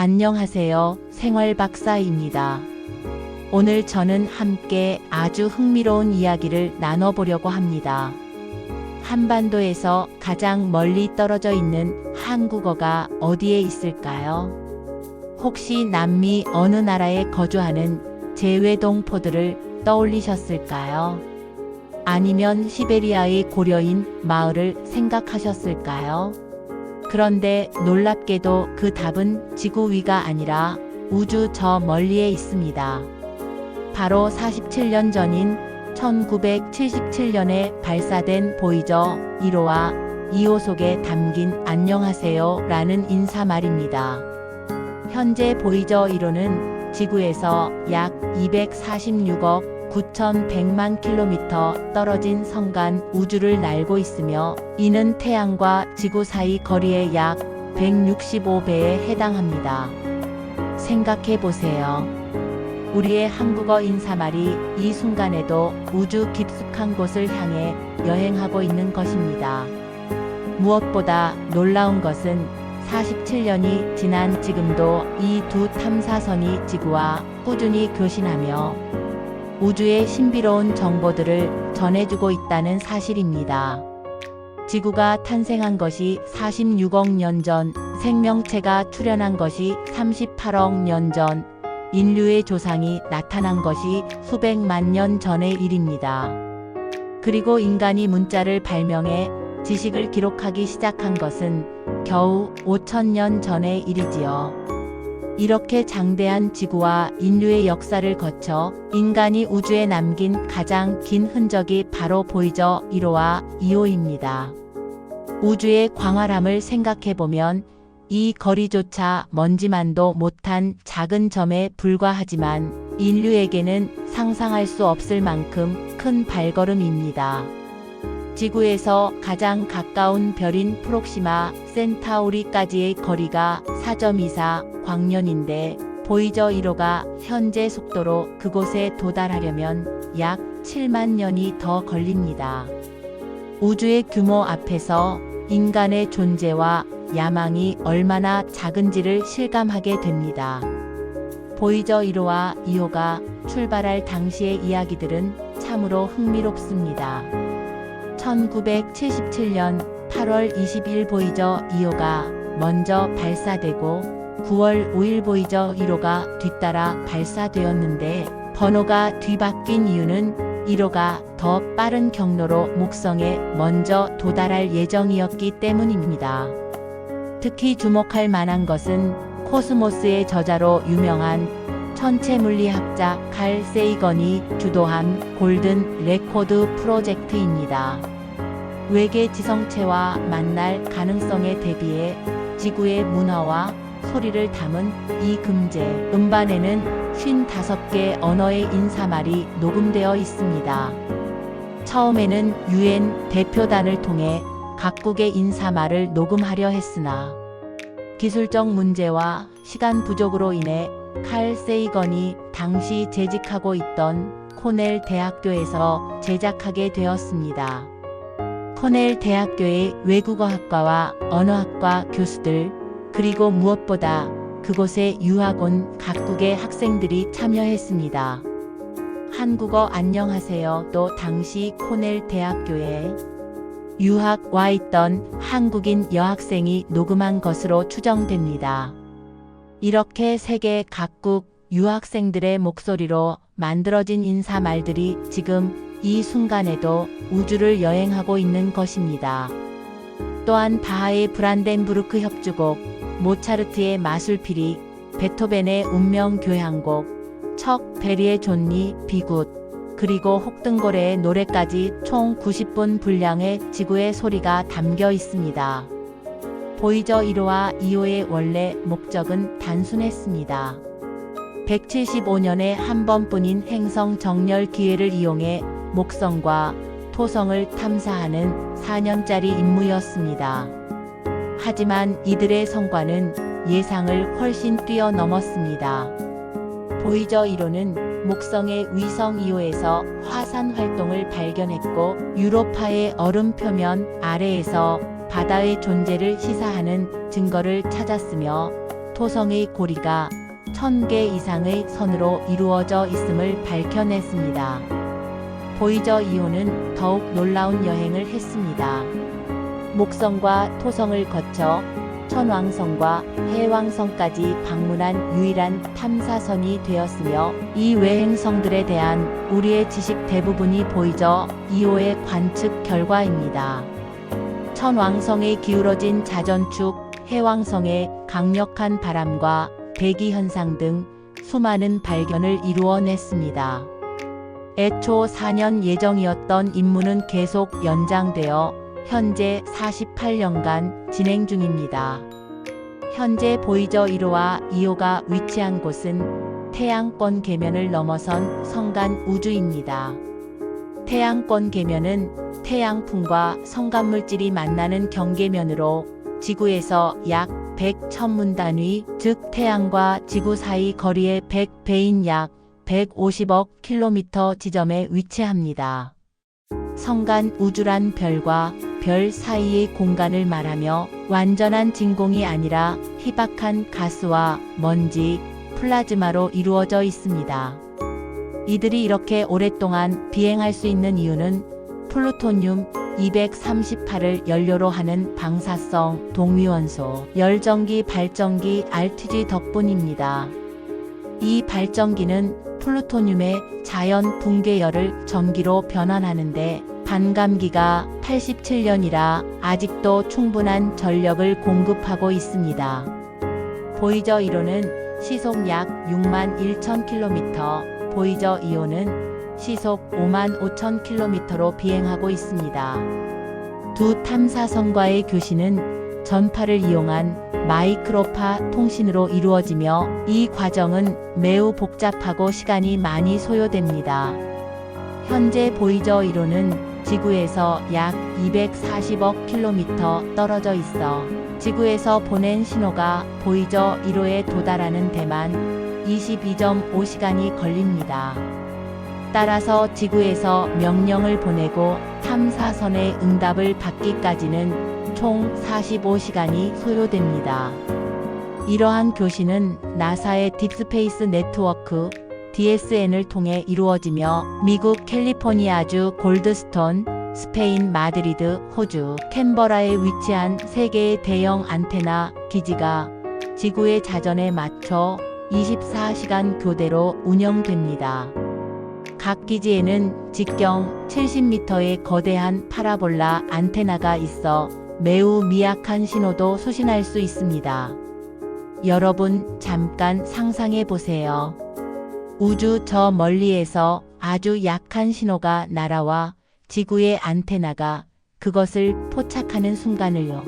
안녕하세요. 생활박사입니다. 오늘 저는 함께 아주 흥미로운 이야기를 나눠보려고 합니다. 한반도에서 가장 멀리 떨어져 있는 한국어가 어디에 있을까요? 혹시 남미 어느 나라에 거주하는 제외동포들을 떠올리셨을까요? 아니면 시베리아의 고려인 마을을 생각하셨을까요? 그런데 놀랍게도 그 답은 지구 위가 아니라 우주 저 멀리에 있습니다. 바로 47년 전인 1977년에 발사된 보이저 1호와 2호 속에 담긴 안녕하세요 라는 인사말입니다. 현재 보이저 1호는 지구에서 약 246억 9,100만 킬로미터 떨어진 성간 우주를 날고 있으며 이는 태양과 지구 사이 거리의 약 165배에 해당합니다. 생각해 보세요. 우리의 한국어 인사말이 이 순간에도 우주 깊숙한 곳을 향해 여행하고 있는 것입니다. 무엇보다 놀라운 것은 47년이 지난 지금도 이 두 탐사선이 지구와 꾸준히 교신하며 우주의 신비로운 정보들을 전해주고 있다는 사실입니다. 지구가 탄생한 것이 46억 년 전, 생명체가 출현한 것이 38억 년 전, 인류의 조상이 나타난 것이 수백만 년 전의 일입니다. 그리고 인간이 문자를 발명해 지식을 기록하기 시작한 것은 겨우 5,000년 전의 일이지요. 이렇게 장대한 지구와 인류의 역사를 거쳐 인간이 우주에 남긴 가장 긴 흔적이 바로 보이저 1호와 2호입니다. 우주의 광활함을 생각해보면 이 거리조차 먼지만도 못한 작은 점에 불과하지만 인류에게는 상상할 수 없을 만큼 큰 발걸음입니다. 지구에서 가장 가까운 별인 프록시마 센타우리까지의 거리가 4.24 광년인데 보이저 1호가 현재 속도로 그곳에 도달하려면 약 7만 년이 더 걸립니다. 우주의 규모 앞에서 인간의 존재와 야망이 얼마나 작은지를 실감하게 됩니다. 보이저 1호와 2호가 출발할 당시의 이야기들은 참으로 흥미롭습니다. 1977년 8월 20일 보이저 2호가 먼저 발사되고 9월 5일 보이저 1호가 뒤따라 발사되었는데 번호가 뒤바뀐 이유는 1호가 더 빠른 경로로 목성에 먼저 도달할 예정이었기 때문입니다. 특히 주목할 만한 것은 코스모스의 저자로 유명한 천체물리학자 칼 세이건이 주도한 골든 레코드 프로젝트입니다. 외계 지성체와 만날 가능성에 대비해 지구의 문화와 소리를 담은 이 금제 음반에는 55개 언어의 인사말이 녹음되어 있습니다. 처음에는 UN 대표단을 통해 각국의 인사말을 녹음하려 했으나 기술적 문제와 시간 부족으로 인해 칼 세이건이 당시 재직하고 있던 코넬 대학교에서 제작하게 되었습니다. 코넬 대학교의 외국어학과와 언어학과 교수들, 그리고 무엇보다 그곳에 유학 온 각국의 학생들이 참여했습니다. 한국어 안녕하세요. 또 당시 코넬 대학교에 유학 와 있던 한국인 여학생이 녹음한 것으로 추정됩니다. 이렇게 세계 각국 유학생들의 목소리로 만들어진 인사말들이 지금 이 순간에도 우주를 여행하고 있는 것입니다. 또한 바하의 브란덴부르크 협주곡, 모차르트의 마술피리, 베토벤의 운명교향곡, 척 베리의 존니 비굿, 그리고 혹등고래의 노래까지 총 90분 분량의 지구의 소리가 담겨 있습니다. 보이저 1호와 2호의 원래 목적은 단순했습니다. 175년에 한 번뿐인 행성 정렬 기회를 이용해 목성과 토성을 탐사하는 4년짜리 임무였습니다. 하지만 이들의 성과는 예상을 훨씬 뛰어넘었습니다. 보이저 1호는 목성의 위성 2호에서 화산 활동을 발견했고 유로파의 얼음 표면 아래에서 바다의 존재를 시사하는 증거를 찾았으며 토성의 고리가 1000개 이상의 선으로 이루어져 있음을 밝혀냈습니다. 보이저 2호는 더욱 놀라운 여행을 했습니다. 목성과 토성을 거쳐 천왕성과 해왕성까지 방문한 유일한 탐사선이 되었으며, 이 외행성들에 대한 우리의 지식 대부분이 보이저 2호의 관측 결과입니다. 천왕성의 기울어진 자전축, 해왕성의 강력한 바람과 대기 현상 등 수많은 발견을 이루어냈습니다. 애초 4년 예정이었던 임무는 계속 연장되어 현재 48년간 진행 중입니다. 현재 보이저 1호와 2호가 위치한 곳은 태양권 계면을 넘어선 성간 우주입니다. 태양권 계면은 태양풍과 성간물질이 만나는 경계면으로 지구에서 약 100천문단위, 즉 태양과 지구 사이 거리의 100배인 약 150억 킬로미터 지점에 위치합니다. 성간 우주란 별과 별 사이의 공간을 말하며 완전한 진공이 아니라 희박한 가스와 먼지, 플라즈마로 이루어져 있습니다. 이들이 이렇게 오랫동안 비행할 수 있는 이유는 플루토늄 238을 연료로 하는 방사성 동위원소 열전기 발전기 RTG 덕분입니다. 이 발전기는 플루토늄의 자연 붕괴열을 전기로 변환하는데 반감기가 87년이라 아직도 충분한 전력을 공급하고 있습니다. 보이저 1호는 시속 약 6만 1천 킬로미터, 보이저 2호는 시속 5만 5천 킬로미터로 비행하고 있습니다. 두 탐사선과의 교신은 전파를 이용한 마이크로파 통신으로 이루어지며, 이 과정은 매우 복잡하고 시간이 많이 소요됩니다. 현재 보이저 1호는 지구에서 약 240억 킬로미터 떨어져 있어 지구에서 보낸 신호가 보이저 1호에 도달하는 데만 22.5시간이 걸립니다. 따라서 지구에서 명령을 보내고 탐사선의 응답을 받기까지는 총 45시간이 소요됩니다. 이러한 교신은 나사의 딥스페이스 네트워크 DSN을 통해 이루어지며, 미국 캘리포니아주 골드스톤, 스페인 마드리드, 호주 캔버라에 위치한 3개의 대형 안테나 기지가 지구의 자전에 맞춰 24시간 교대로 운영됩니다. 각 기지에는 직경 70m의 거대한 파라볼라 안테나가 있어 매우 미약한 신호도 수신할 수 있습니다. 여러분, 잠깐 상상해 보세요. 우주 저 멀리에서 아주 약한 신호가 날아와 지구의 안테나가 그것을 포착하는 순간을요.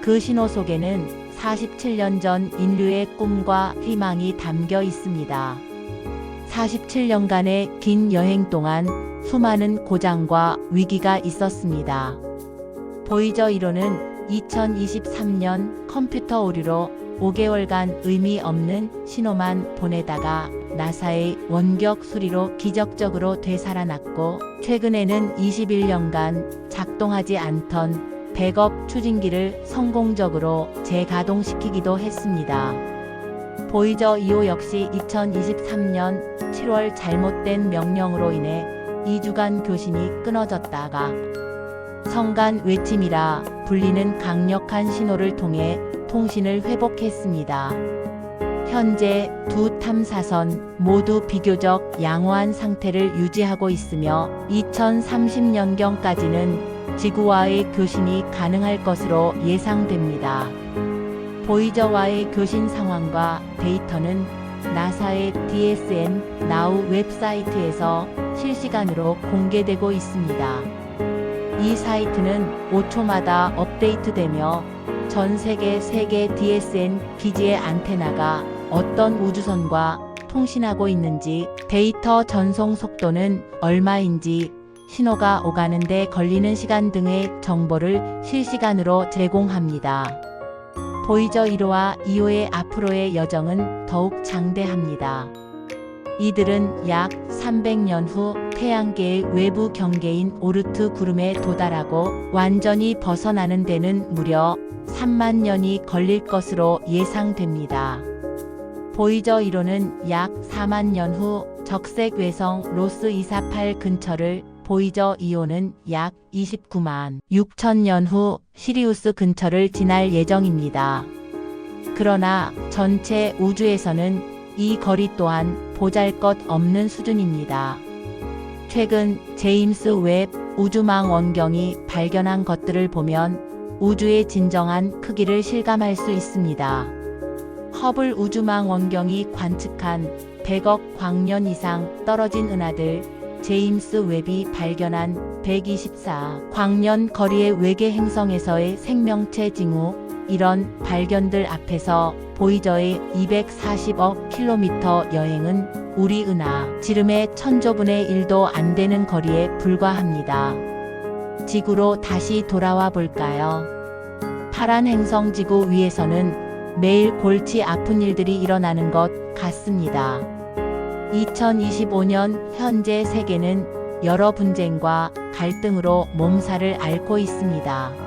그 신호 속에는 47년 전 인류의 꿈과 희망이 담겨 있습니다. 47년간의 긴 여행 동안 수많은 고장과 위기가 있었습니다. 보이저 1호는 2023년 컴퓨터 오류로 5개월간 의미 없는 신호만 보내다가 나사의 원격 수리로 기적적으로 되살아났고, 최근에는 21년간 작동하지 않던 백업 추진기를 성공적으로 재가동시키기도 했습니다. 보이저 2호 역시 2023년 7월 잘못된 명령으로 인해 2주간 교신이 끊어졌다가 성간 외침이라 불리는 강력한 신호를 통해 통신을 회복했습니다. 현재 두 탐사선 모두 비교적 양호한 상태를 유지하고 있으며 2030년경까지는 지구와의 교신이 가능할 것으로 예상됩니다. 보이저와의 교신 상황과 데이터는 나사의 DSN Now 웹사이트에서 실시간으로 공개되고 있습니다. 이 사이트는 5초마다 업데이트되며 전 세계 3개 DSN 기지의 안테나가 어떤 우주선과 통신하고 있는지, 데이터 전송 속도는 얼마인지, 신호가 오가는데 걸리는 시간 등의 정보를 실시간으로 제공합니다. 보이저 1호와 2호의 앞으로의 여정은 더욱 장대합니다. 이들은 약 300년 후 태양계의 외부 경계인 오르트 구름에 도달하고 완전히 벗어나는 데는 무려 3만 년이 걸릴 것으로 예상됩니다. 보이저 1호는 약 4만 년 후 적색 외성 로스 248 근처를, 보이저 2호는 약 29만 6천 년 후 시리우스 근처를 지날 예정입니다. 그러나 전체 우주에서는 이 거리 또한 보잘것없는 수준입니다. 최근 제임스 웹 우주망 원경이 발견한 것들을 보면 우주의 진정한 크기를 실감할 수 있습니다. 허블 우주망 원경이 관측한 100억 광년 이상 떨어진 은하들, 제임스 웹이 발견한 124 광년 거리의 외계 행성에서의 생명체 징후, 이런 발견들 앞에서 보이저의 240억 킬로미터 여행은 우리 은하 지름의 1000조분의 1도 안 되는 거리에 불과합니다. 지구로 다시 돌아와 볼까요? 파란 행성 지구 위에서는 매일 골치 아픈 일들이 일어나는 것 같습니다. 2025년 현재 세계는 여러 분쟁과 갈등으로 몸살을 앓고 있습니다.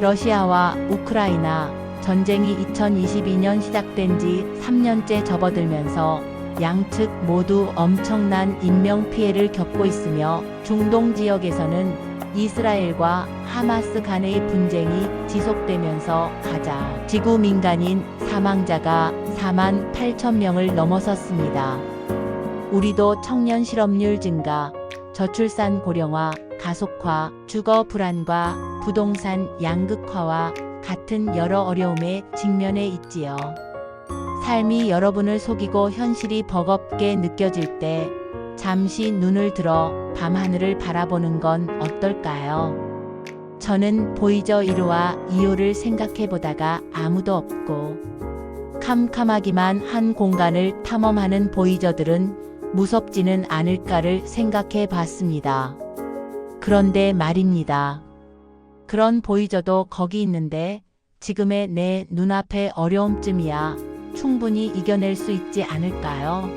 러시아와 우크라이나 전쟁이 2022년 시작된 지 3년째 접어들면서 양측 모두 엄청난 인명피해를 겪고 있으며 중동 지역에서는 이스라엘과 하마스 간의 분쟁이 지속되면서 가자 지구 민간인 사망자가 4만 8천 명을 넘어섰습니다. 우리도 청년 실업률 증가, 저출산 고령화, 가속화, 주거 불안과 부동산 양극화와 같은 여러 어려움에 직면해 있지요. 삶이 여러분을 속이고 현실이 버겁게 느껴질 때 잠시 눈을 들어 밤하늘을 바라보는 건 어떨까요? 저는 보이저 1호와 2호를 생각해 보다가 아무도 없고 캄캄하기만 한 공간을 탐험하는 보이저들은 무섭지는 않을까를 생각해 봤습니다. 그런데 말입니다. 그런 보이저도 거기 있는데 지금의 내 눈앞의 어려움쯤이야 충분히 이겨낼 수 있지 않을까요?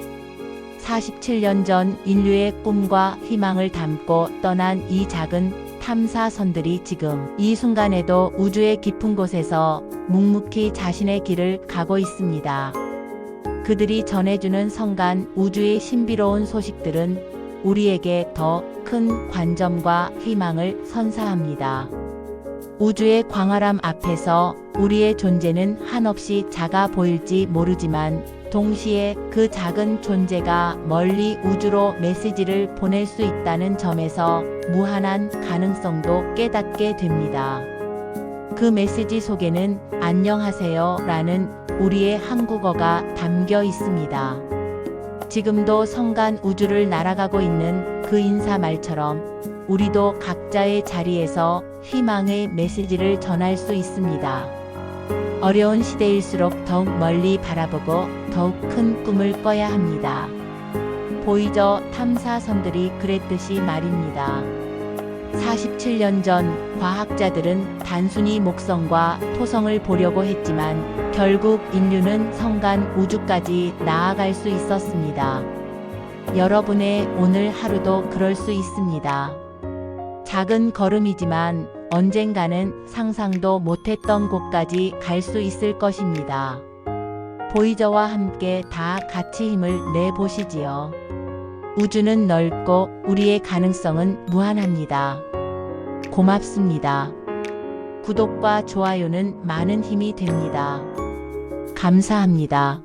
47년 전 인류의 꿈과 희망을 담고 떠난 이 작은 탐사선들이 지금 이 순간에도 우주의 깊은 곳에서 묵묵히 자신의 길을 가고 있습니다. 그들이 전해주는 성간 우주의 신비로운 소식들은 우리에게 더 큰 관점과 희망을 선사합니다. 우주의 광활함 앞에서 우리의 존재는 한없이 작아 보일지 모르지만 동시에 그 작은 존재가 멀리 우주로 메시지를 보낼 수 있다는 점에서 무한한 가능성도 깨닫게 됩니다. 그 메시지 속에는 안녕하세요 라는 우리의 한국어가 담겨 있습니다. 지금도 성간 우주를 날아가고 있는 그 인사말처럼 우리도 각자의 자리에서 희망의 메시지를 전할 수 있습니다. 어려운 시대일수록 더욱 멀리 바라보고 더욱 큰 꿈을 꿔야 합니다. 보이저 탐사선들이 그랬듯이 말입니다. 47년 전 과학자들은 단순히 목성과 토성을 보려고 했지만 결국 인류는 성간 우주까지 나아갈 수 있었습니다. 여러분의 오늘 하루도 그럴 수 있습니다. 작은 걸음이지만 언젠가는 상상도 못했던 곳까지 갈 수 있을 것입니다. 보이저와 함께 다 같이 힘을 내보시지요. 우주는 넓고 우리의 가능성은 무한합니다. 고맙습니다. 구독과 좋아요는 많은 힘이 됩니다. 감사합니다.